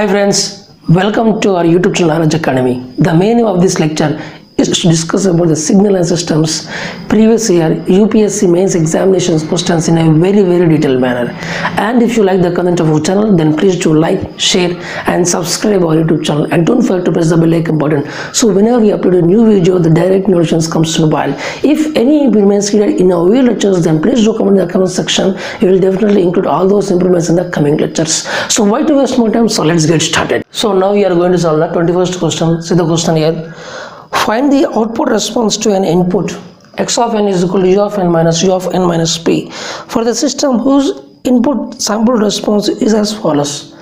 Hi friends, welcome to our YouTube channel Araj Academy. The main aim of this lecture is to discuss about the signal and systems previous year UPSC mains examinations questions in a very detailed manner. And if you like the content of our channel, then please do like, share and subscribe our YouTube channel, and don't forget to press the bell icon button so whenever we upload a new video the direct notifications comes to mobile. If any improvements needed in our video lectures, then please do comment in the comment section. We will definitely include all those improvements in the coming lectures. So why to waste more time? So let's get started. So now we are going to solve the 21st question. See the question here. Find the output response to an input x of n is equal to u of n minus p for the system whose input sample response is as follows,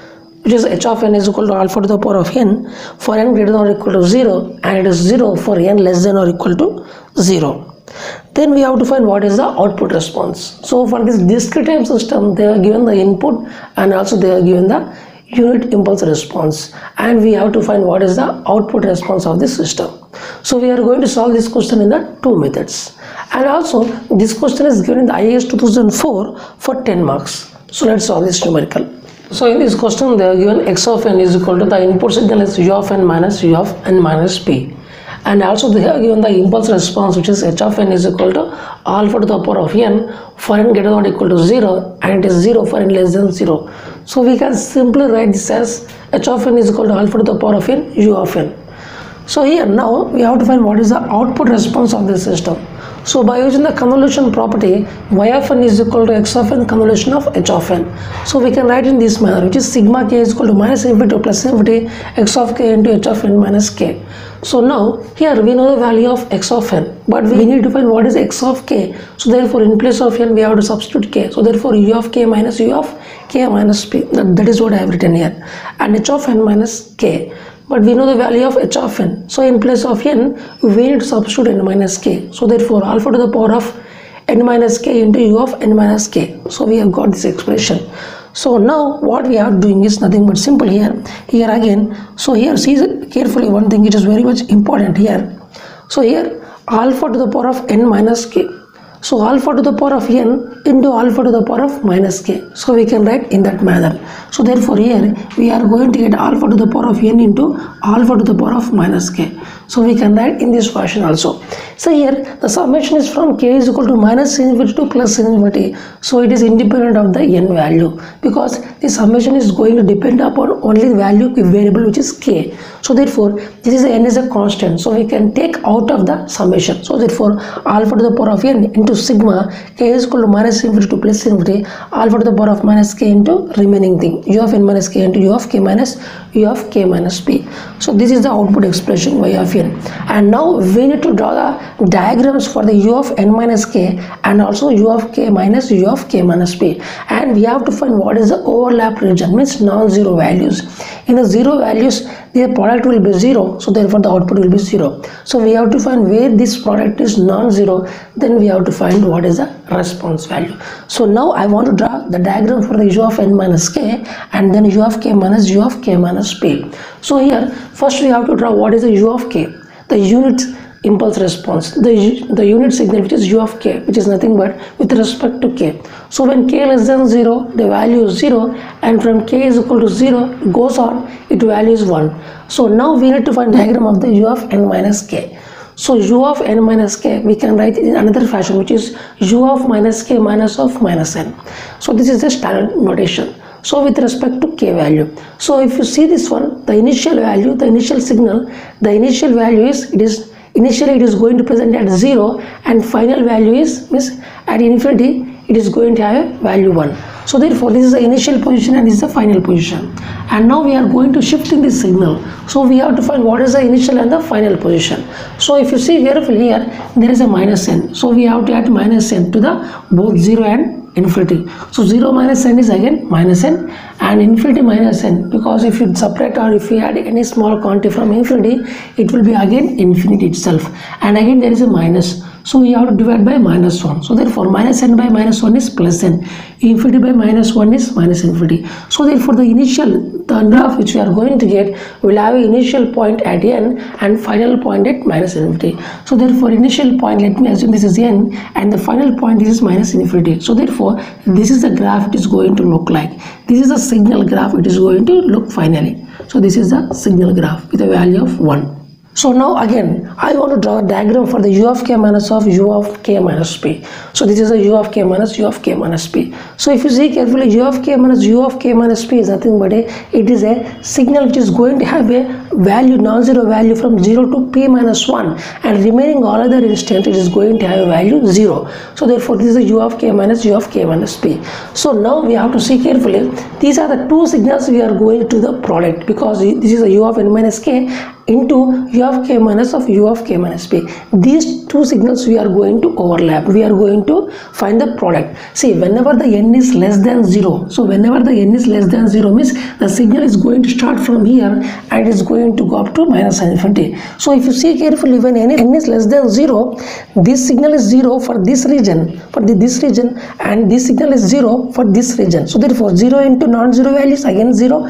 which is h of n is equal to alpha to the power of n for n greater than or equal to 0, and it is 0 for n less than or equal to 0. Then we have to find what is the output response. So for this discrete time system, they are given the input and also they are given the unit impulse response, and we have to find what is the output response of this system. So we are going to solve this question in the two methods, and also this question is given in the IAS 2004 for 10 marks. So let's solve this numerical. So in this question they are given x of n is equal to the input signal is u of n minus p, and also they have given the impulse response, which is h of n is equal to alpha to the power of n for n greater than or equal to 0, and it is 0 for n less than 0. So we can simply write this as h of n is equal to alpha to the power of n u of n. So here now we have to find what is the output response of this system. So by using the convolution property, y of n is equal to x of n convolution of h of n. So we can write in this manner, which is sigma k is equal to minus infinity to plus infinity x of k into h of n minus k. So now here we know the value of x of n, but we need to find what is x of k. So therefore in place of n we have to substitute k. So therefore u of k minus u of k minus p. That is what I have written here. And h of n minus k. But we know the value of h of n. So in place of n, we need to substitute n minus k. So therefore alpha to the power of n minus k into u of n minus k. So we have got this expression. So now what we are doing is nothing but simple here. Here again, so here see carefully one thing which is very much important here. So here alpha to the power of n minus k. So alpha to the power of n into alpha to the power of minus k. So we can write in that manner. So therefore here we are going to get alpha to the power of n into alpha to the power of minus k. So we can write in this fashion also. So here the summation is from k is equal to minus infinity to plus infinity. So it is independent of the n value, because the summation is going to depend upon only the value variable, which is k. So therefore this is n is a constant, so we can take out of the summation. So therefore alpha to the power of n into sigma k is equal to minus infinity to plus infinity alpha to the power of minus k into remaining thing u of n minus k into u of k minus p. So this is the output expression y of n. And now we need to draw the diagrams for the u of n minus k and also u of k minus p, and we have to find what is the overlap region, means non-zero values. In the zero values the product will be 0, so therefore the output will be 0. So we have to find where this product is non-zero, then we have to find what is the response value. So now I want to draw the diagram for the u of n minus k and then u of k minus p. So here first we have to draw what is the u of k, the unit impulse response, the unit signal, which is u of k, which is nothing but with respect to k. So when k less than 0, the value is 0, and from k is equal to 0 it goes on, it value is 1. So now we need to find diagram of the u of n minus k. So u of n minus k we can write in another fashion, which is u of minus k minus of minus n. So this is the standard notation. So with respect to k value, so if you see this one, the initial value, the initial signal, the initial value is initially it is going to present at 0, and final value is at infinity it is going to have a value 1. So therefore this is the initial position and this is the final position, and now we are going to shift in this signal. So we have to find what is the initial and the final position. So if you see carefully here, there is a minus n, so we have to add minus n to the both 0 and infinity. So 0 minus n is again minus n, and infinity minus n, because if you separate or if you add any small quantity from infinity, it will be again infinity itself, and again there is a minus. So we have to divide by minus 1. So therefore minus n by minus 1 is plus n. Infinity by minus 1 is minus infinity. So therefore the initial the graph which we are going to get will have an initial point at n and final point at minus infinity. So therefore initial point, let me assume this is n, and the final point is minus infinity. So therefore this is the graph it is going to look like. This is the signal graph it is going to look finally. So this is the signal graph with a value of 1. So now again I want to draw a diagram for the u of k minus of u of k minus p. So this is a u of k minus u of k minus p. So if you see carefully, u of k minus u of k minus p is nothing but it is a signal which is going to have a value, non-zero value from 0 to p minus 1, and remaining all other instant it is going to have a value 0. So therefore this is a u of k minus u of k minus p. So now we have to see carefully, these are the two signals we are going to the product, because this is a u of n minus k into u of k minus of u of k minus p. These two signals we are going to overlap. We are going to find the product. See, whenever the n is less than 0, so whenever the n is less than 0 means the signal is going to start from here and is going to go up to minus infinity. So if you see carefully, when n is less than 0, this signal is 0 for this region, this region, and this signal is 0 for this region. So therefore 0 into non-zero value is again 0.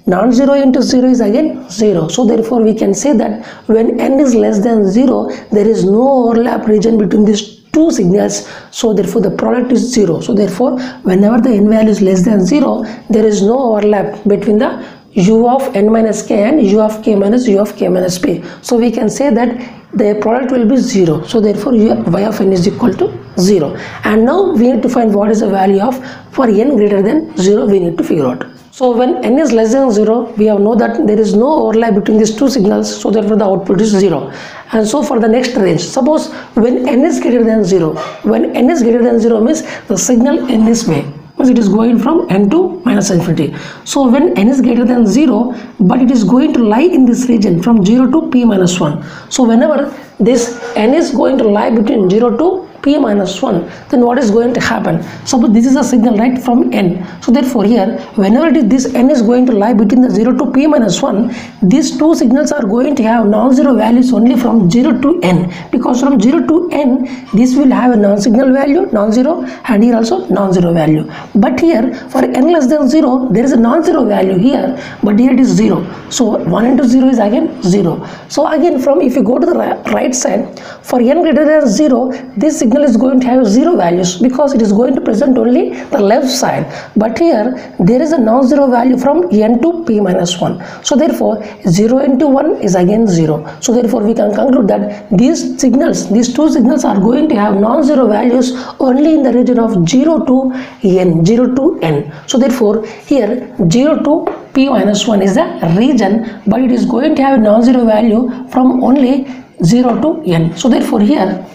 Non-zero into 0 is again 0. So therefore we can say that when n is less than 0, there is no overlap region between these two signals. So therefore the product is 0. So therefore whenever the n value is less than 0, there is no overlap between the u of n minus k and u of k minus u of k minus p. So we can say that the product will be 0. So therefore y of n is equal to 0. And now we need to find what is the value of, for n greater than 0 we need to figure out. So when n is less than 0, we have know that there is no overlap between these two signals, so therefore the output is 0. And so for the next range, suppose when n is greater than 0, when n is greater than 0 means the signal in this way, means it is going from n to minus infinity. So when n is greater than 0, but it is going to lie in this region from 0 to p minus 1. So whenever this n is going to lie between 0 to p minus 1, then what is going to happen? Suppose this is a signal right from n. So therefore here, whenever this n is going to lie between the 0 to p minus 1, these two signals are going to have non-zero values only from 0 to n, because from 0 to n this will have a non-signal value, non-zero, and here also non-zero value. But here for n less than 0, there is a non-zero value here, but here it is 0. So 1 into 0 is again 0. So again, from if you go to the right side, for n greater than 0, this signal is going to have 0 values, because it is going to present only the left side. But here there is a non-zero value from n to p minus 1. So therefore 0 into 1 is again 0. So therefore we can conclude that these signals, these two signals are going to have non-zero values only in the region of 0 to n, 0 to n. So therefore here 0 to p minus 1 is the region, but it is going to have a non-zero value from only 0 to n. So therefore here,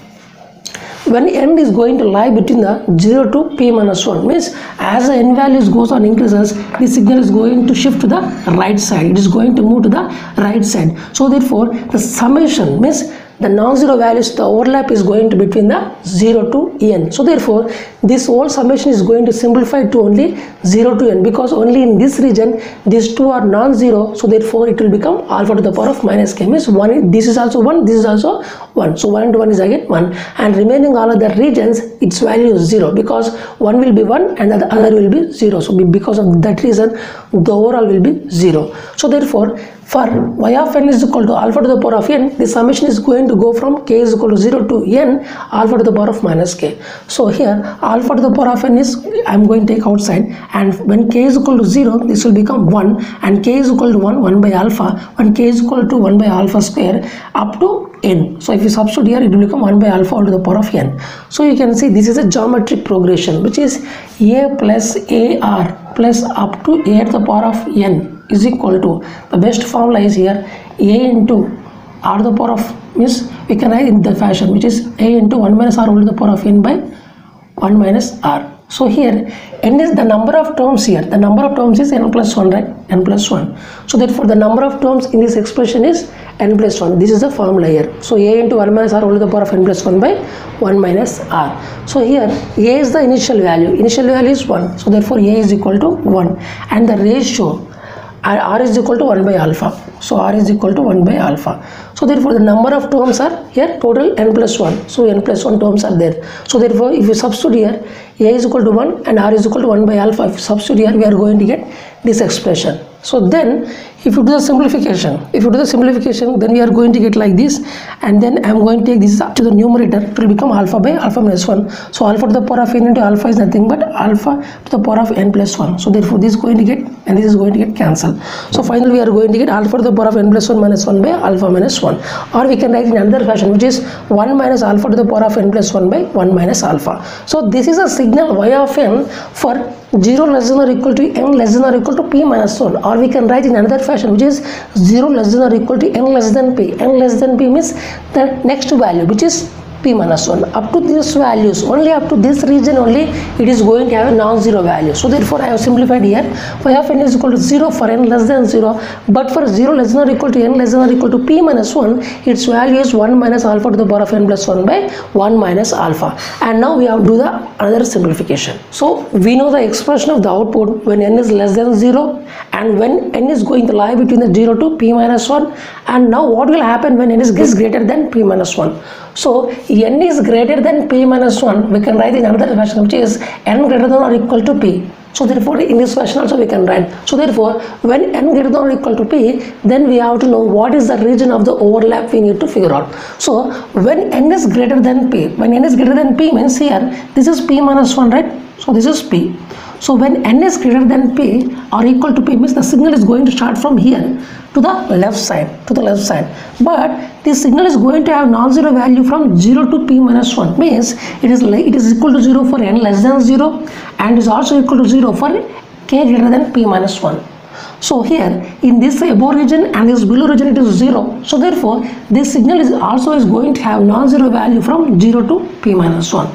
when n is going to lie between the 0 to p minus 1, means as the n values goes on increases, the signal is going to shift to the right side. It is going to move to the right side. So therefore the summation means the non-zero values, the overlap is going to between the 0 to n. So therefore this whole summation is going to simplify to only 0 to n, because only in this region these two are non-zero. So therefore it will become alpha to the power of minus k, means 1, this is also 1, this is also 1. So 1 into 1 is again 1, and remaining all other regions its value is 0, because 1 will be 1 and the other will be 0. So because of that reason the overall will be 0. So therefore for y of n is equal to alpha to the power of n, the summation is going to go from k is equal to 0 to n, alpha to the power of minus k. So here alpha to the power of n is, I am going to take outside, and when k is equal to 0, this will become 1, and k is equal to 1 by alpha, when k is equal to 1 by alpha square up to n. So if you substitute here, it will become 1 by alpha all to the power of n. So you can see this is a geometric progression, which is a plus ar plus up to a to the power of n is equal to, the best formula is here, a into r to the power of, means we can write in the fashion, which is a into 1 minus r all to the power of n by 1 minus r. So here n is the number of terms here, the number of terms is n plus 1, right, n plus 1. So therefore the number of terms in this expression is n plus 1. This is the formula here. So a into 1 minus r all to the power of n plus 1 by 1 minus r. So here a is the initial value is 1. So therefore a is equal to 1, and the ratio r is equal to 1 by alpha. So r is equal to 1 by alpha. So therefore the number of terms are here total n plus 1. So n plus 1 terms are there. So therefore if you substitute here, a is equal to 1 and r is equal to 1 by alpha, if you substitute here, we are going to get this expression. So then if you do the simplification, then we are going to get like this, and then I am going to take this to the numerator. It will become alpha by alpha minus 1. So alpha to the power of n into alpha is nothing but alpha to the power of n plus 1. So therefore this is going to get, and this is going to get cancelled. So finally we are going to get alpha to the power of n plus 1 minus 1 by alpha minus 1. Or we can write in another fashion, which is 1 minus alpha to the power of n plus 1 by 1 minus alpha. So this is a signal y of n for 0 less than or equal to n less than or equal to p minus 1. Or we can write in another fashion, which is 0 less than or equal to n less than p. N less than p means the next value, which is p minus 1. Up to these values, only up to this region only, it is going to have a non-zero value. So therefore I have simplified here. Y of n is equal to 0 for n less than 0, but for 0 less than or equal to n less than or equal to p minus 1, its value is 1 minus alpha to the power of n plus 1 by 1 minus alpha. And now we have to do the another simplification. So we know the expression of the output when n is less than 0 and when n is going to lie between the 0 to p minus 1. And now what will happen when n is greater than p minus 1? So n is greater than p minus 1, we can write in another fashion, which is n greater than or equal to p. So therefore in this fashion also we can write. So therefore when n greater than or equal to p, then we have to know what is the region of the overlap we need to figure out. So when n is greater than p, means here this is p minus 1, right? So this is p. So when n is greater than p or equal to p means the signal is going to start from here to the left side, but this signal is going to have non-zero value from 0 to p minus 1, means it is equal to 0 for n less than 0 and is also equal to 0 for k greater than p minus 1. So here in this above region and this below region it is 0. So therefore this signal is going to have non-zero value from 0 to p minus 1.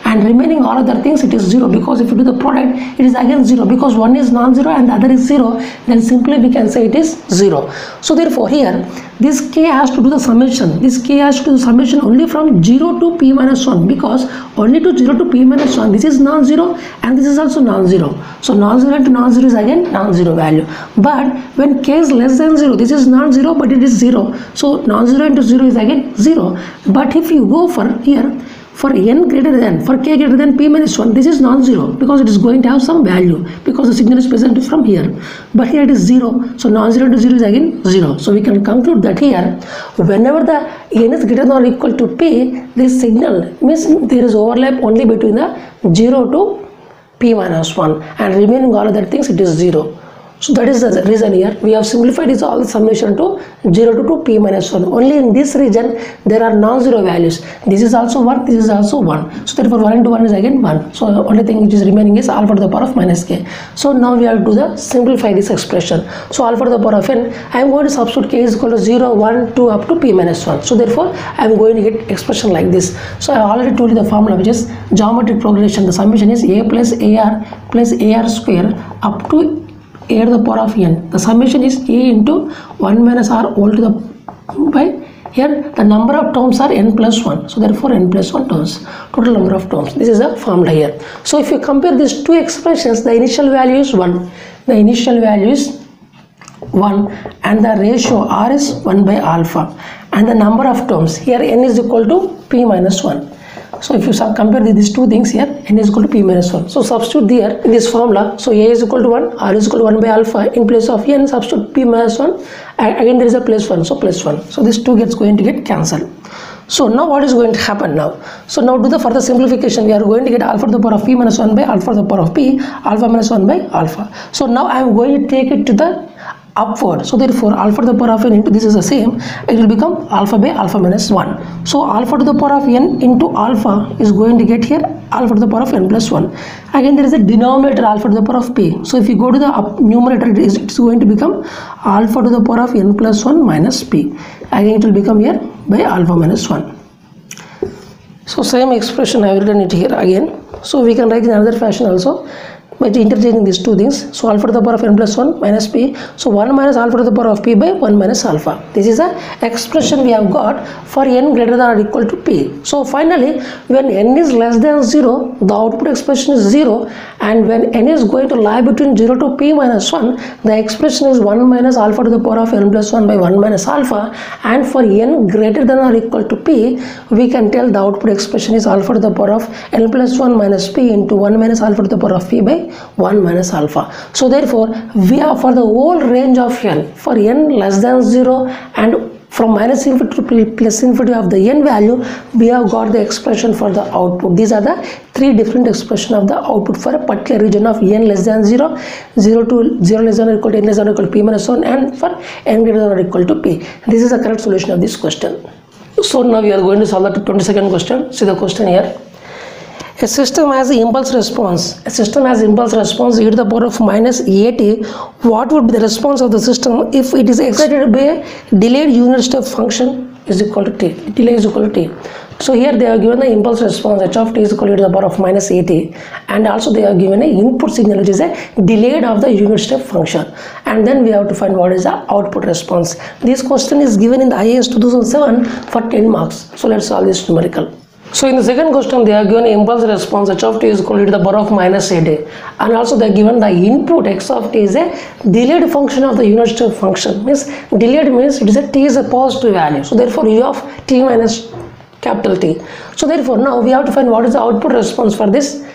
And remaining all other things it is 0, because if you do the product it is again 0, because one is non-zero and the other is 0, then simply we can say it is 0. So therefore here this k has to do the summation. Only from 0 to p minus 1, because only to 0 to p minus 1 this is non-zero and this is also non-zero. So non-zero into non-zero is again non-zero value. But when k is less than 0, this is non-zero but it is 0. So non-zero into 0 is again 0. But if you go for here, for k greater than p minus 1, this is non-zero because it is going to have some value, because the signal is present from here. But here it is 0, so non-zero to 0 is again 0. So we can conclude that here, whenever the n is greater than or equal to p, this signal means there is overlap only between the 0 to p minus 1, and remaining all other things it is 0. So that is the reason here we have simplified this all the summation to 0 to 2 p minus 1. Only in this region there are non-zero values. This is also 1, this is also 1. So therefore 1 into 1 is again 1. So the only thing which is remaining is alpha to the power of minus k. So now we have to do the simplify this expression. So alpha to the power of n, I am going to substitute k is equal to 0, 1, 2 up to p minus 1. So therefore I am going to get expression like this. So I already told you the formula, which is geometric progression. The summation is a plus ar square up to a to the power of n. The summation is a into 1 minus r all to the by, here the number of terms are n plus 1. So therefore n plus 1 terms, total number of terms. This is the formula here. So if you compare these two expressions, the initial value is 1. And the ratio r is 1 by alpha. And the number of terms, here n is equal to p minus 1. So if you compare these two things here, n is equal to p minus 1. So substitute there in this formula. So a is equal to 1, r is equal to 1 by alpha. In place of n, substitute p minus 1. Again there is a plus 1, so plus 1. So this 2 going to get cancelled. So now what is going to happen now? So now do the further simplification. We are going to get alpha to the power of p minus 1 by alpha to the power of p, alpha minus 1 by alpha. So now I am going to take it to the upward. So therefore alpha to the power of n into this is the same, it will become alpha by alpha minus 1. So alpha to the power of n into alpha is going to get here alpha to the power of n plus 1. Again there is a denominator alpha to the power of p. So if you go to the numerator, it is going to become alpha to the power of n plus 1 minus p. Again it will become here by alpha minus 1. So same expression I have written it here again. So we can write in another fashion also, by interchanging these two things. So alpha to the power of n plus 1 minus p. So 1 minus alpha to the power of p by 1 minus alpha. This is the expression we have got for n greater than or equal to p. So finally when n is less than 0, the output expression is 0, and when n is going to lie between 0 to p minus 1, the expression is 1 minus alpha to the power of n plus 1 by 1 minus alpha, and for n greater than or equal to p, we can tell the output expression is alpha to the power of n plus 1 minus p into 1 minus alpha to the power of p by 1 minus alpha. So therefore we have for the whole range of n, for n less than 0 and from minus infinity to plus infinity of the n value, we have got the expression for the output. These are the three different expression of the output for a particular region of n less than 0, 0 to 0 less than or equal to n less than or equal to p minus 1, and for n greater than or equal to p. This is the correct solution of this question. So now we are going to solve the 22nd question. See the question here. A system has impulse response. A system has impulse response e to the power of minus at. What would be the response of the system if it is excited by a delayed unit step function is equal to t? Delay is equal to t. So here they are given the impulse response h of t is equal to the power of minus at, and also they are given a input signal which is a delayed of the unit step function, and then we have to find what is the output response. This question is given in the IAS 2007 for 10 marks. So let's solve this numerical. So in the second question they are given impulse response h of t is equal to the power of minus at, and also they are given the input x of t is a delayed function of the unit step function. Means delayed means it is a t is a positive value, so therefore u of t minus capital T. So therefore now we have to find what is the output response for this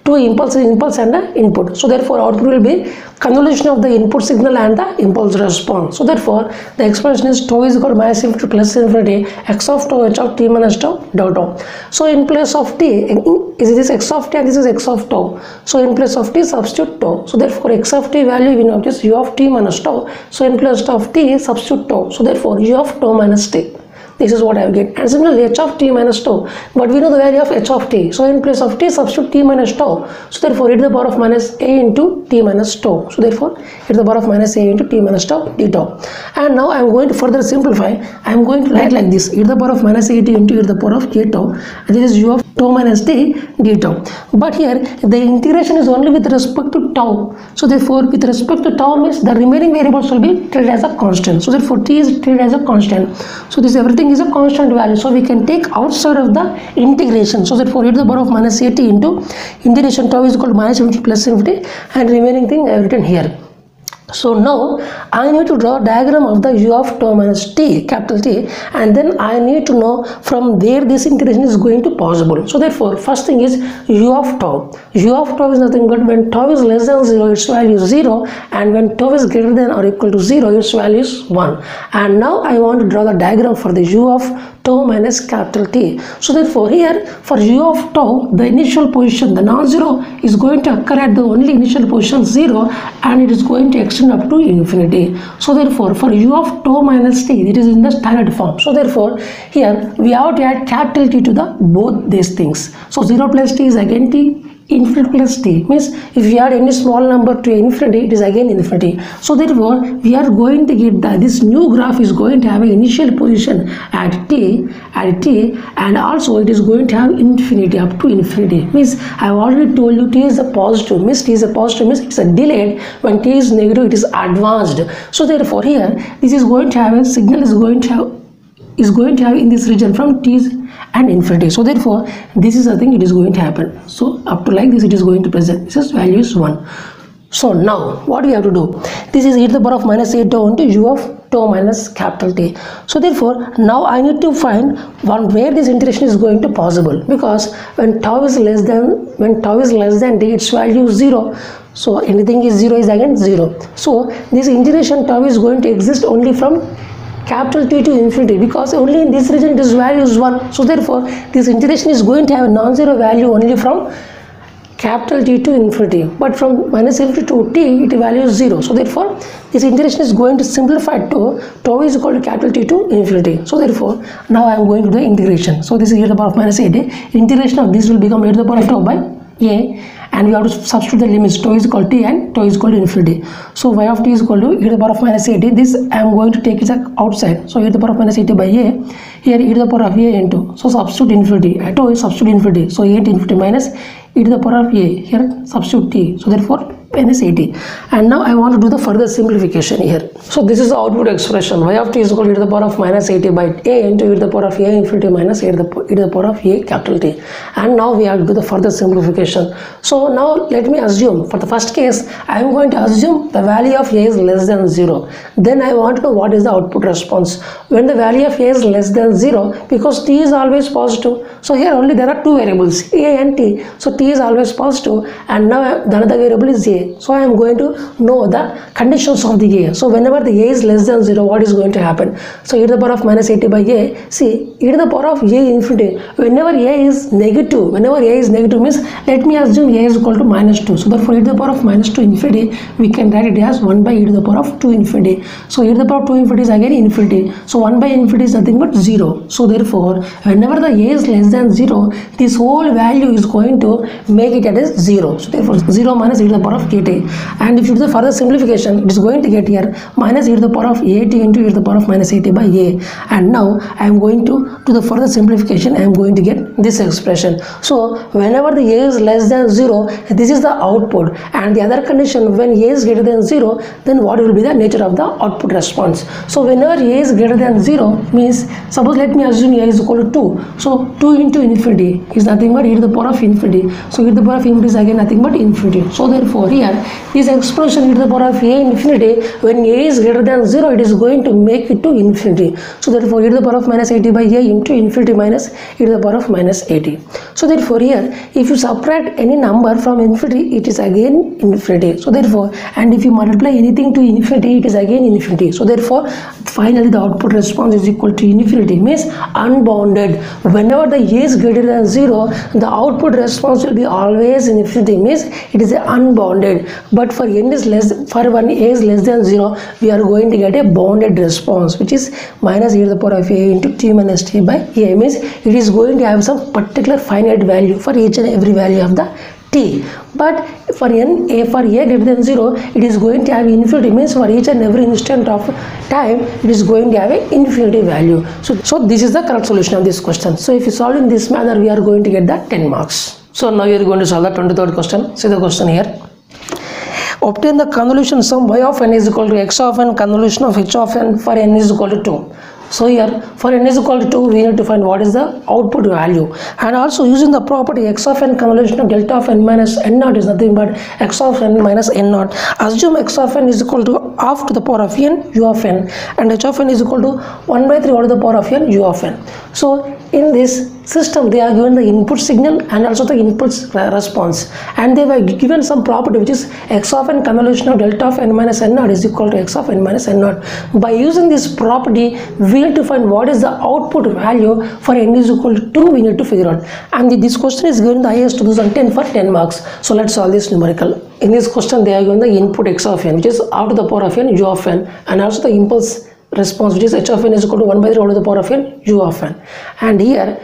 two impulse and the input. So therefore output will be convolution of the input signal and the impulse response. So therefore the expression is tau is equal to minus infinity plus infinity x of tau h of t minus tau dou tau. So in place of t is this x of t and this is x of tau. So in place of t substitute tau. So therefore x of t value we know is u of t minus tau. So in place of t substitute tau. So therefore u of tau minus t. This is what I have get. And similarly h of t minus tau, but we know the value of h of t. So in place of t substitute t minus tau. So therefore e to the power of minus a into t minus tau. So therefore e to the power of minus a into t minus tau d tau. And now I am going to further simplify. I am going to write like this: e to the power of minus a t into e to the power of k tau. And this is u of tau minus t d tau. But here the integration is only with respect to tau. So therefore with respect to tau means the remaining variables will be treated as a constant. So therefore t is treated as a constant. So this everything is a constant value, so we can take outside of the integration. So therefore e to the power of minus at into integration tau is equal to minus infinity plus infinity, and remaining thing I have written here. So now I need to draw a diagram of the u of tau minus t, capital T, and then I need to know from where this integration is going to possible. So therefore first thing is u of tau. U of tau is nothing but when tau is less than 0 its value is 0, and when tau is greater than or equal to 0 its value is 1. And now I want to draw the diagram for the u of tau minus capital T. So therefore here for u of tau the initial position, the non-zero, is going to occur at the only initial position 0, and it is going to extend up to infinity. So therefore for u of tau minus t it is in the standard form. So therefore here we have to add capital T to the both these things. So 0 plus t is again t, infinity plus t means if we add any small number to infinity it is again infinity. So therefore we are going to get that this new graph is going to have an initial position at t, and also it is going to have infinity up to infinity. Means I have already told you t is a positive, means t is a positive means it's a delayed. When t is negative it is advanced. So therefore here this is going to have a signal is going to have in this region from t and infinity. So therefore this is the thing it is going to happen. So up to like this it is going to present. This is value is 1. So now what we have to do? This is e to the power of minus a tau into u of tau minus capital T. So therefore now I need to find one where this integration is going to possible, because when tau is less than t its value is 0. So anything is 0 is again 0. So this integration tau is going to exist only from capital T to infinity, because only in this region this value is 1. So therefore this integration is going to have a non-zero value only from capital T to infinity, but from minus infinity to t it value is 0. So therefore this integration is going to simplify to tau is equal to capital T to infinity. So therefore now I am going to the integration. So this is e to the power of minus a t. Integration of this will become e to the power of tau by a, and we have to substitute the limits tau is equal to t and tau is equal to infinity. So y of t is equal to e to the power of minus a t. This I am going to take it outside. So e to the power of minus a t by a, here e to the power of a into, so substitute infinity, tau is substitute infinity, so a into infinity minus e to the power of a, here substitute t. So therefore minus 80. And now I want to do the further simplification here. So this is the output expression. Y of t is equal to e to the power of minus 80 by a into e to the power of a infinity minus e to the power of a capital T. And now we have to do the further simplification. So now let me assume, for the first case, I am going to assume the value of a is less than 0. Then I want to know what is the output response. When the value of a is less than 0, because t is always positive. So here only there are two variables, a and t. So t is always positive, and now the another variable is a. So I am going to know the conditions of the a. So whenever the a is less than 0, what is going to happen? So e to the power of minus 80 by a. See, e to the power of a infinity. Whenever a is negative, means let me assume a is equal to minus 2. So therefore e to the power of minus 2 infinity, we can write it as 1 by e to the power of 2 infinity. So e to the power of 2 infinity is again infinity. So 1 by infinity is nothing but 0. So therefore whenever the a is less than 0, this whole value is going to make it as 0. So therefore 0 minus e to the power of at. And if you do the further simplification, it is going to get here minus e to the power of at into e to the power of minus 80 by a. And now I am going to do the further simplification. I am going to get this expression. So whenever the a is less than 0, this is the output. And the other condition, when a is greater than 0, then what will be the nature of the output response. So whenever a is greater than 0 means, suppose let me assume a is equal to 2. So 2 into infinity is nothing but e to the power of infinity. So e to the power of infinity is again nothing but infinity. So therefore here this expression e to the power of a infinity, when a is greater than 0, it is going to make it to infinity. So therefore e to the power of minus 80 by a into infinity minus e to the power of minus 80. So therefore here if you subtract any number from infinity, it is again infinity. So therefore, and if you multiply anything to infinity, it is again infinity. So therefore finally the output response is equal to infinity, means unbounded. Whenever the a is greater than 0, the output response will be always infinity, means it is unbounded. But for when a is less than 0, we are going to get a bounded response, which is minus e to the power of a into t minus t by a, means it is going to have some particular finite value for each and every value of the t. But for a greater than 0, it is going to have infinity, means for each and every instant of time it is going to have an infinity value. So this is the correct solution of this question. So if you solve in this manner, we are going to get the 10 marks. So now we are going to solve the 23rd question. See the question here. Obtain the convolution sum y of n is equal to x of n convolution of h of n for n is equal to 2. So here for n is equal to 2, we need to find what is the output value, and also using the property x of n convolution of delta of n minus n naught is nothing but x of n minus n naught. Assume x of n is equal to half to the power of n u of n, and h of n is equal to 1 by 3 all to the power of n u of n. So in this system they are given the input signal and also the input response, and they were given some property which is x of n convolution of delta of n minus n naught is equal to x of n minus n naught. By using this property, we need to find what is the output value for n is equal to 2. We need to figure out, and this question is given the IAS 2010 for 10 marks. So let's solve this numerical. In this question they are given the input x of n, which is r to the power of n u of n, and also the impulse response, which is h of n is equal to 1 by 3 all to the power of n u of n. And here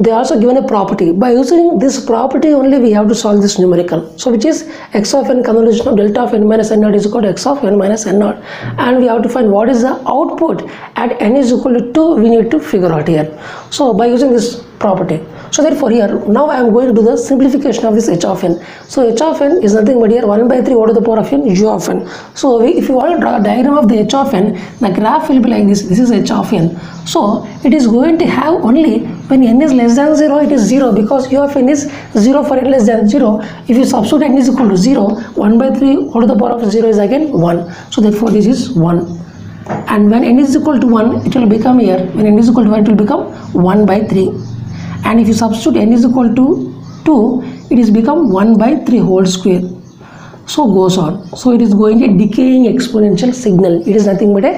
they are also given a property. By using this property only, we have to solve this numerical. So which is x of n convolution of delta of n minus n naught is equal to x of n minus n naught, and we have to find what is the output at n is equal to 2. We need to figure out here. So by using this property, so therefore here now I am going to do the simplification of this h of n. So h of n is nothing but here 1 by 3 all to the power of n u of n. So if you want to draw a diagram of the h of n, the graph will be like this. This is h of n. So it is going to have only when n is less than 0, it is 0, because u of n is 0 for n less than 0. If you substitute n is equal to 0, 1 by 3 all to the power of 0 is again 1. So therefore this is 1. And when n is equal to 1, it will become here, when n is equal to 1, it will become 1 by 3. And if you substitute n is equal to 2, it is become 1 by 3 whole square. So goes on. So it is going a decaying exponential signal. It is nothing but a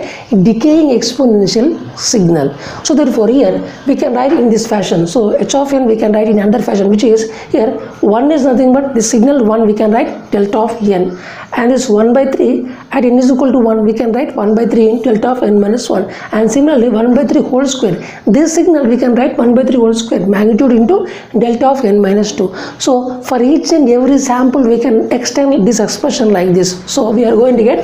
decaying exponential signal. So therefore here we can write in this fashion. So h of n we can write in another fashion, which is here 1 is nothing but the signal 1, we can write delta of n, and this 1 by 3 at n is equal to 1, we can write 1 by 3 in delta of n minus 1, and similarly 1 by 3 whole square, this signal we can write 1 by 3 whole square magnitude into delta of n minus 2. So for each and every sample we can extend this expression like this. So we are going to get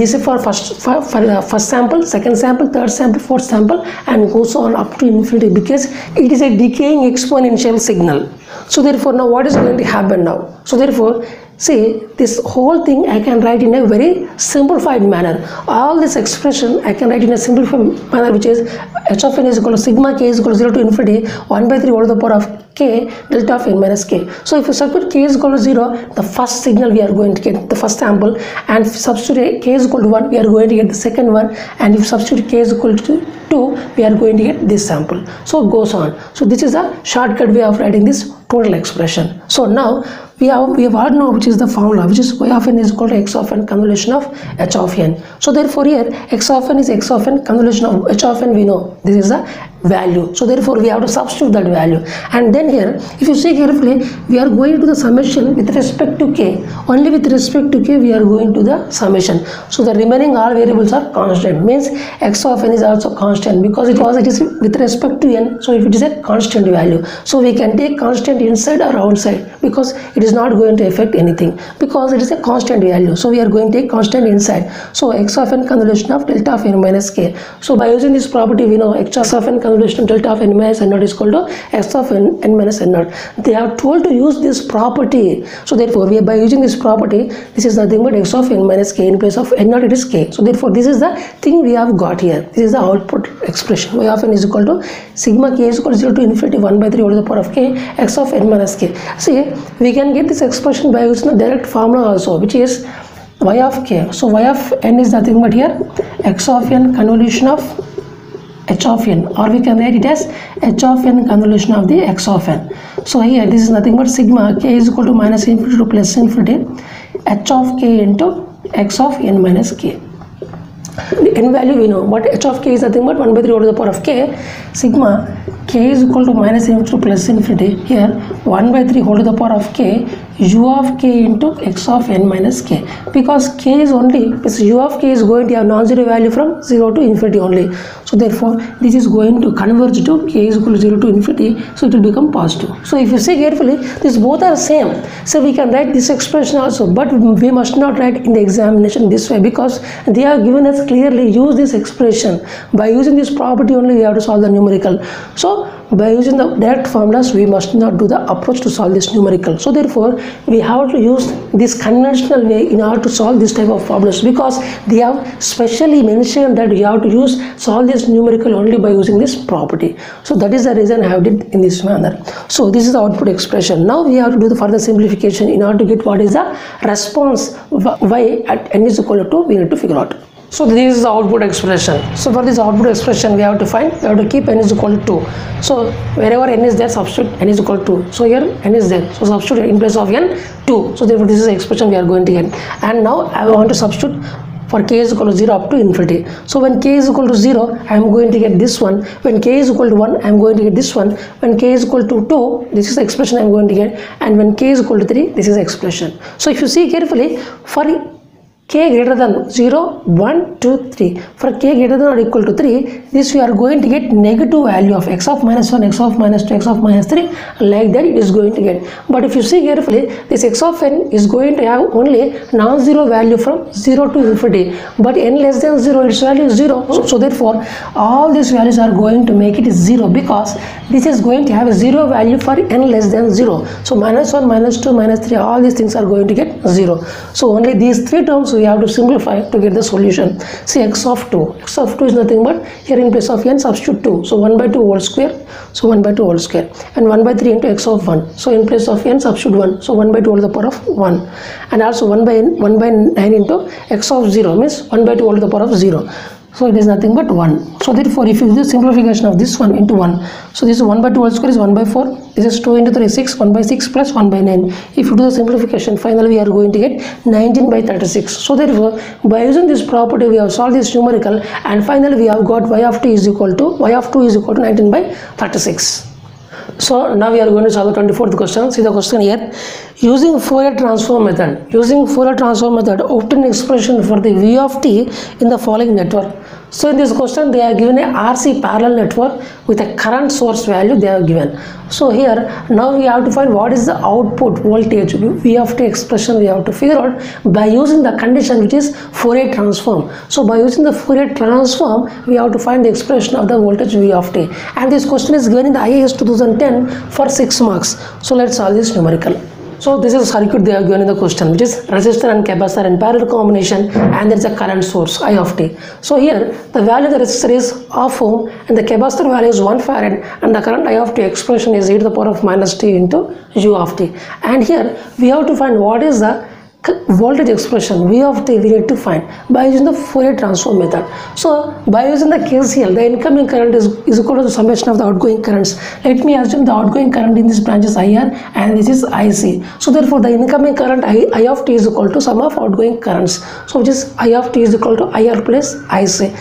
this for first sample, second sample, third sample, fourth sample, and goes on up to infinity, because it is a decaying exponential signal. So therefore now what is going to happen now? So therefore See, this whole thing I can write in a very simplified manner. All this expression I can write in a simplified manner, which is h of n is equal to sigma k is equal to 0 to infinity 1 by 3 all to the power of k delta of n minus k. So if you substitute k is equal to 0, the first signal we are going to get the first sample, and substitute k is equal to 1, we are going to get the second one, and if substitute k is equal to 2, we are going to get this sample. So it goes on. So this is a shortcut way of writing this total expression. So now we have all know which is the formula, which is y of n is equal to x of n convolution of h of n. So therefore here x of n is x of n convolution of h of n, we know this is the value. So therefore we have to substitute that value, and then here if you see carefully, we are going to the summation with respect to k. Only with respect to k we are going to the summation. So the remaining all variables are constant, means x of n is also constant because it is with respect to n. So if it is a constant value, so we can take constant inside or outside because it is not going to affect anything because it is a constant value. So we are going to take constant inside. So x of n convolution of delta of n minus k. So by using this property, we know x of n convolution of delta of n minus n naught is equal to x of n minus n naught. They have told to use this property. So therefore by using this property, this is nothing but x of n minus k. In place of n naught it is k. So therefore this is the thing we have got here. This is the output expression. Y of n is equal to sigma k is equal to 0 to infinity 1 by 3 all to the power of k x of n minus k. See, we can get this expression by using the direct formula also, which is y of k. So y of n is nothing but here x of n convolution of h of n, or we can write it as h of n convolution of the x of n. So here this is nothing but sigma k is equal to minus infinity to plus infinity h of k into x of n minus k. The n value we know, but h of k is nothing but 1 by 3 all to the power of k. Sigma k is equal to minus infinity to plus infinity, here 1 by 3 whole to the power of k u of k into x of n minus k, because k is only, because u of k is going to have non-zero value from 0 to infinity only. So therefore this is going to converge to k is equal to 0 to infinity, so it will become positive. So if you see carefully, these both are same. So we can write this expression also, but we must not write in the examination this way because they have given us clearly use this expression. By using this property only we have to solve the numerical. So by using the direct formulas we must not do the approach to solve this numerical. So therefore we have to use this conventional way in order to solve this type of problems, because they have specially mentioned that you have to solve this numerical only by using this property. So that is the reason I have did in this manner. So this is the output expression. Now we have to do the further simplification in order to get what is the response y at n is equal to, we need to figure out. So this is the output expression. So for this output expression we have to keep n is equal to 2. So wherever n is there, substitute n is equal to 2. So here n is there, so substitute in place of n 2. So therefore this is the expression we are going to get. And now I want to substitute for k is equal to 0 up to infinity. So when k is equal to 0, I am going to get this one. When k is equal to 1, I am going to get this one. When k is equal to 2, this is the expression I am going to get. And when k is equal to 3, this is the expression. So if you see carefully, for k greater than 0, 1, 2, 3. For k greater than or equal to 3, this we are going to get negative value of x of minus 1, x of minus 2, x of minus 3, like that it is going to get. But if you see carefully, this x of n is going to have only non-zero value from 0 to infinity, but n less than 0, its value is 0. So therefore all these values are going to make it 0, because this is going to have a 0 value for n less than 0. So minus 1, minus 2, minus 3, all these things are going to get 0. So only these three terms we have to simplify to get the solution. See, x of 2 is nothing but, here in place of n substitute 2, so 1 by 2 whole square, so 1 by 2 whole square, and 1 by 3 into x of 1, so in place of n substitute 1, so 1 by 2 all to the power of 1, and also 1 by 9 into x of 0 means 1 by 2 all to the power of 0. So it is nothing but 1. So therefore if you do the simplification of this one into 1, so this 1 by 2 whole square is 1 by 4, this is 2 into 3 6, 1 by 6 plus 1 by 9. If you do the simplification, finally we are going to get 19 by 36. So therefore by using this property we have solved this numerical, and finally we have got y of 2 is equal to 19 by 36. So now we are going to solve the 24th question. See the question here. Using Fourier transform method, obtain expression for the v of t in the following network. So in this question they are given a RC parallel network with a current source value they have given. So here now we have to find what is the output voltage v of t expression we have to figure out by using the condition which is Fourier transform. So by using the Fourier transform we have to find the expression of the voltage v of t, and this question is given in the IAS 2010 for 6 marks. So let's solve this numerical. So this is a circuit they have given in the question, which is resistor and capacitor in parallel combination, and there is a current source I of t. So here the value of the resistor is half ohm and the capacitor value is 1 farad, and the current I of t expression is e to the power of minus t into u of t. And here we have to find what is the voltage expression V of t we need to find by using the Fourier transform method. So by using the KCL, the incoming current is equal to the summation of the outgoing currents. Let me assume the outgoing current in this branch is IR and this is IC. So therefore the incoming current I of t is equal to sum of outgoing currents. So which is I of t is equal to IR plus IC.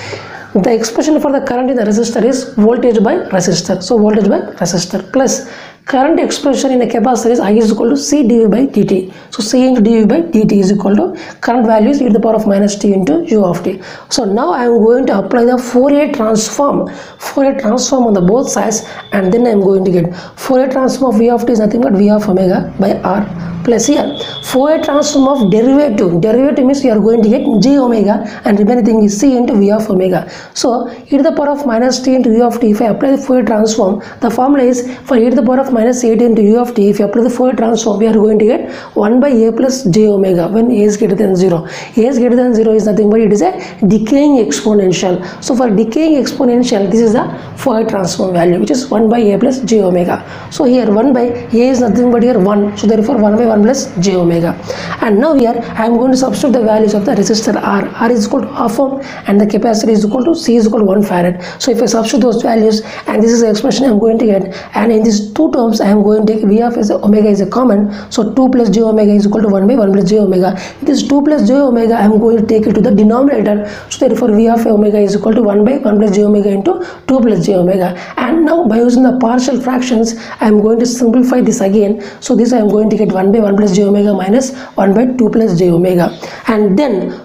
The expression for the current in the resistor is voltage by resistor. So voltage by resistor plus current expression in a capacitor is I is equal to C dV by dt. So C into dV by dt is equal to current value is e to the power of minus t into u of t. So now I am going to apply the Fourier transform on the both sides, and then I am going to get Fourier transform of V of t is nothing but V of omega by R plus here Fourier transform of derivative means we are going to get j omega, and remaining thing is C into V of omega. So e to the power of minus t into u of t, if I apply the Fourier transform, the formula is for e to the power of minus 8 into u of t. If you apply the Fourier transform, we are going to get 1 by a plus j omega when a is greater than 0. A is greater than 0 is nothing but it is a decaying exponential. So for decaying exponential, this is the Fourier transform value, which is 1 by a plus j omega. So here 1 by a is nothing but here 1. So therefore 1 by 1 plus j omega. And now here I am going to substitute the values of the resistor R. R is equal to half ohm and the capacitor is equal to C is equal to 1 farad. So if I substitute those values, and this is the expression I am going to get, and in these two terms I am going to take V of omega is a common, so 2 plus j omega is equal to 1 by 1 plus j omega. This 2 plus j omega I am going to take it to the denominator, so therefore V of omega is equal to 1 by 1 plus j omega into 2 plus j omega. And now by using the partial fractions I am going to simplify this again, so this I am going to get 1 by 1 plus j omega minus 1 by 2 plus j omega. And then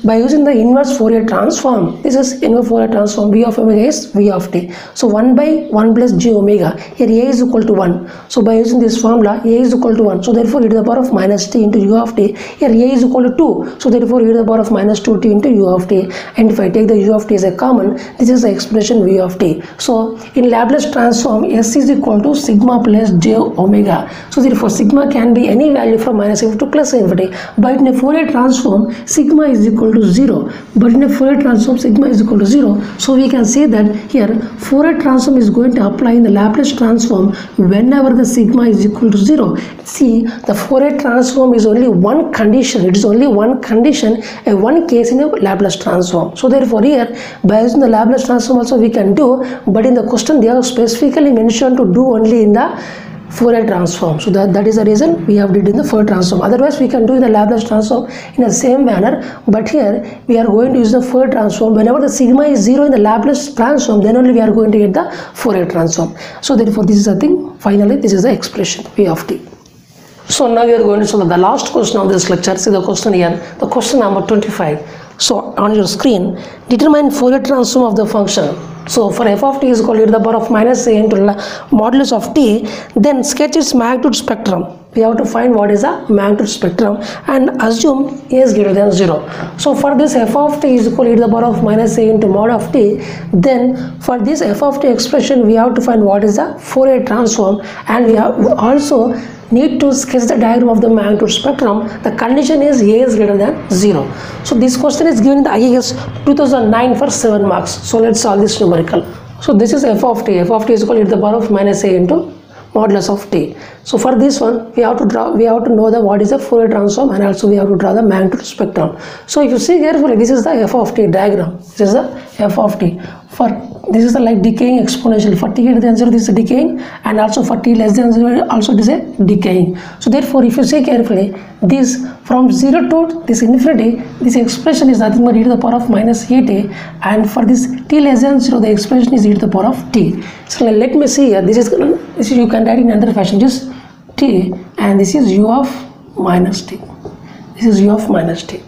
by using the inverse Fourier transform, this is inverse Fourier transform, V of omega is V of t. So 1 by 1 plus j omega, here a is equal to 1. So by using this formula, a is equal to 1. So therefore e to the power of minus t into u of t, here a is equal to 2. So therefore e to the power of minus 2t into u of t. And if I take the u of t as a common, this is the expression V of t. So in Laplace transform, S is equal to sigma plus j omega. So therefore sigma can be any value from minus infinity to plus infinity. But in a Fourier transform, sigma is equal to 0. But in a Fourier transform, sigma is equal to 0. So we can say that here Fourier transform is going to apply in the Laplace transform whenever the sigma is equal to 0. See, the Fourier transform is only one condition. It is only one condition, a one case in a Laplace transform. So therefore here by using the Laplace transform also we can do, but in the question they have specifically mentioned to do only in the Fourier transform. So that is the reason we have did in the Fourier transform. Otherwise we can do in the Laplace transform in the same manner, but here we are going to use the Fourier transform. Whenever the sigma is 0 in the Laplace transform, then only we are going to get the Fourier transform. So therefore this is the thing. Finally this is the expression V of t. So now we are going to solve the last question of this lecture. See the question here, the question number 25. So on your screen, determine Fourier transform of the function. So for f of t is equal to the power of minus a into modulus of t, then sketch its magnitude spectrum. We have to find what is the magnitude spectrum and assume a is greater than 0. So for this f of t is equal to the power of minus a into mod of t, then for this f of t expression we have to find what is the Fourier transform, and we have also need to sketch the diagram of the magnitude spectrum. The condition is a is greater than 0. So this question is given in the IAS 2009 for 7 marks. So let's solve this numerical. So this is f of t. F of t is equal to the power of minus a into modulus of t. So for this one we have to know the what is the Fourier transform, and also we have to draw the magnitude spectrum. So if you see carefully, this is the f of t diagram. This is the f of t. For this is the like decaying exponential. For t greater than 0 this is decaying, and also for t less than 0 also it is a decaying. So therefore if you see carefully, this from 0 to this infinity, this expression is nothing but e to the power of minus at, and for this t less than 0 the expression is e to the power of t. So let me see here, this is you can write in another fashion, just t, and this is u of minus t. This is u of minus t.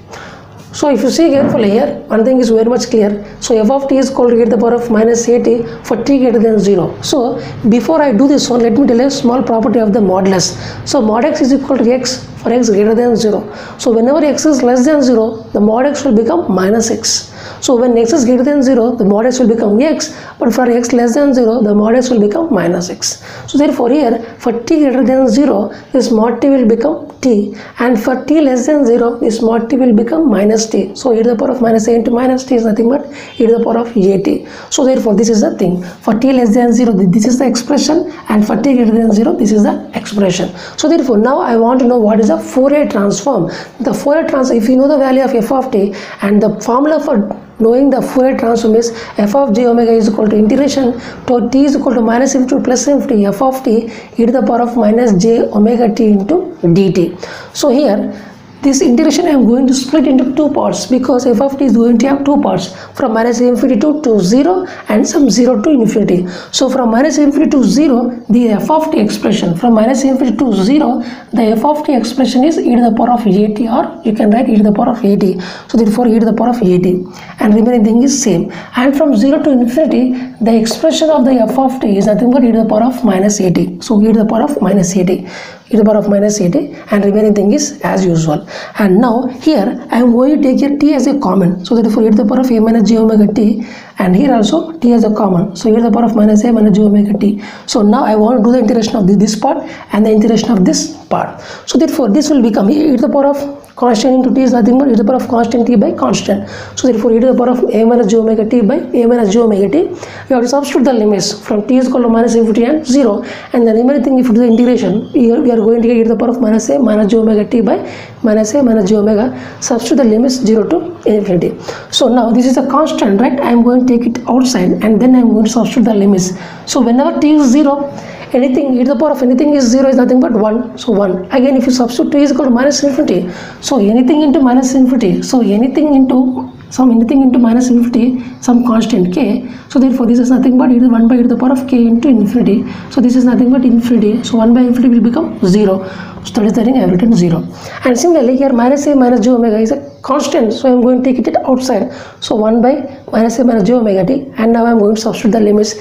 So if you see carefully here, one thing is very much clear. So f of t is equal to the power of minus at for t greater than 0. So before I do this one, let me tell you a small property of the modulus. So mod x is equal to x for x greater than 0. So whenever x is less than 0, the mod x will become minus x. So when x is greater than 0, the mod x will become x, but for x less than 0, the mod x will become minus x. So therefore here, for t greater than 0, this mod t will become t, and for t less than 0, this mod t will become minus t. So e to the power of minus a into minus t is nothing but e to the power of at. So therefore this is the thing. For t less than 0, this is the expression, and for t greater than 0, this is the expression. So therefore now I want to know what is the Fourier transform. The Fourier transform, if you know the value of f of t, and the formula for knowing the Fourier transform is f of j omega is equal to integration to t is equal to minus infinity to plus infinity f of t e to the power of minus j omega t into dt. So here this integration I am going to split into two parts, because f of t is going to have two parts, from minus infinity to 0 and some 0 to infinity. So from minus infinity to 0, the f of t expression, from minus infinity to 0, the f of t expression is e to the power of at, or you can write e to the power of at. So therefore e to the power of at, and remaining thing is same. And from 0 to infinity, the expression of the f of t is nothing but e to the power of minus at. So e to the power of minus at, e to the power of minus at, and remaining thing is as usual. And now here I am going to take here t as a common, so therefore e to the power of a minus j omega t, and here also t as a common, so e to the power of minus a minus j omega t. So now I want to do the integration of this part and the integration of this part. So therefore this will become e to the power of constant into t is nothing but e to the power of constant t by constant. So therefore e to the power of a minus j omega t by a minus j omega t. We have to substitute the limits from t is equal to minus infinity and 0, and the remaining thing, if you do the integration, we are going to get e to the power of minus a minus j omega t by minus a minus j omega. Substitute the limits 0 to infinity. So now this is a constant, right? I am going to take it outside, and then I am going to substitute the limits. So whenever t is 0, anything e to the power of anything is 0 is nothing but 1. So 1. Again, if you substitute t is equal to minus infinity, so anything into minus infinity, so anything into minus infinity, some constant k. So therefore this is nothing but 1 by e to the power of k into infinity. So this is nothing but infinity. So 1 by infinity will become 0. So that is the thing I have written 0. And similarly here minus a minus j omega is a constant, so I am going to take it outside. So 1 by minus a minus j omega t, and now I am going to substitute the limits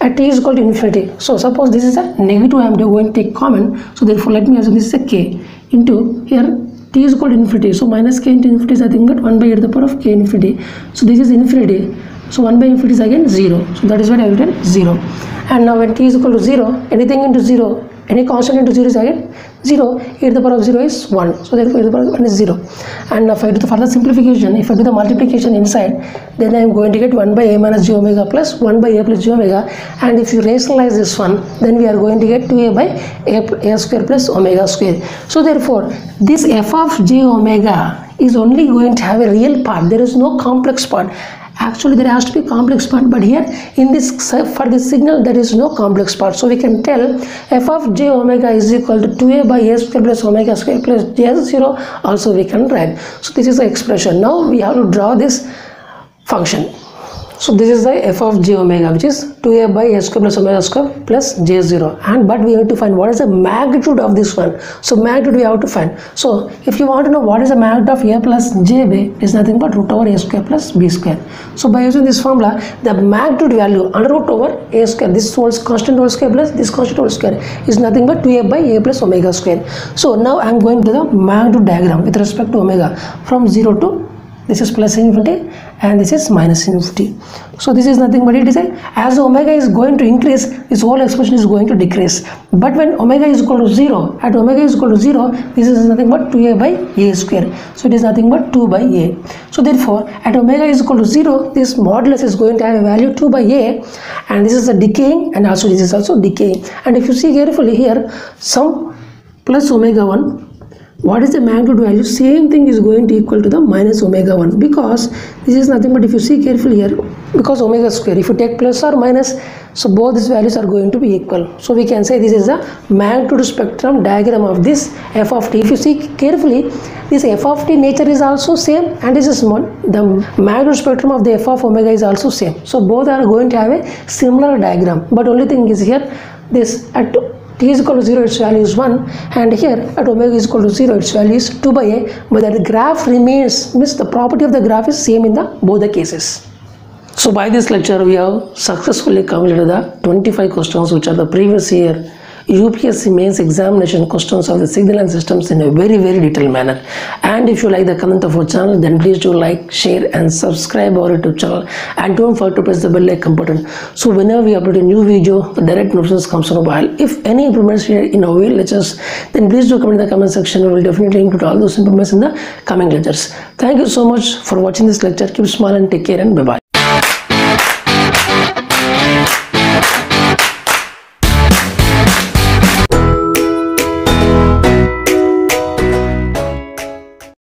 at t is equal to infinity. So suppose this is a negative, I am going to take common, so therefore let me assume this is a k into here t is equal to infinity. So minus k into infinity is nothing but 1 by e to the power of k infinity. So this is infinity, so 1 by infinity is again 0. So that is what I have written 0. And now when t is equal to 0, anything into 0, any constant into 0 is again 0, e to the power of 0 is 1. So therefore e to the power of 1 is 0. And if I do the further simplification, if I do the multiplication inside, then I am going to get 1 by a minus j omega plus 1 by a plus j omega. And if you rationalize this one, then we are going to get 2a by a square plus omega square. So therefore this f of j omega is only going to have a real part. There is no complex part. Actually there has to be complex part, but here in this, for this signal, there is no complex part. So we can tell f of j omega is equal to 2a by a square plus omega square plus j0. Also we can write. So this is the expression. Now we have to draw this function. So this is the f of j omega, which is 2a by a square plus omega square plus j0, and but we have to find what is the magnitude of this one. So magnitude we have to find. So if you want to know what is the magnitude of a plus jb, is nothing but root over a square plus b square. So by using this formula, the magnitude value under root over a square, this whole constant whole square plus this constant whole square, is nothing but 2a by a plus omega square. So now I am going to the magnitude diagram with respect to omega from 0 to, this is plus infinity and this is minus infinity. So this is nothing but it is a, as omega is going to increase, this whole expression is going to decrease. But when omega is equal to 0, at omega is equal to 0, this is nothing but 2a by a square. So it is nothing but 2 by a. So therefore at omega is equal to 0, this modulus is going to have a value 2 by a, and this is the decaying, and also this is also decaying. And if you see carefully here, some plus omega 1, what is the magnitude value? Same thing is going to equal to the minus omega 1, because this is nothing but, if you see carefully here, because omega square, if you take plus or minus, so both these values are going to be equal. So we can say this is the magnitude spectrum diagram of this f of t. If you see carefully, this f of t nature is also same, and this is the magnitude spectrum of the f of omega is also same. So both are going to have a similar diagram, but only thing is here, this at t is equal to 0, its value is 1, and here at omega is equal to 0, its value is 2 by a, but the graph remains, means the property of the graph is same in the both the cases. So by this lecture we have successfully completed the 25 questions which are the previous year UPSC mains examination questions of the signal and systems in a very detailed manner. And if you like the content of our channel, then please do like, share and subscribe our YouTube channel, and don't forget to press the bell icon button, so whenever we upload a new video, the direct notifications comes on mobile. If any improvements here in our lectures, then please do comment in the comment section. We will definitely include all those improvements in the coming lectures. Thank you so much for watching this lecture. Keep smiling, take care, and bye bye.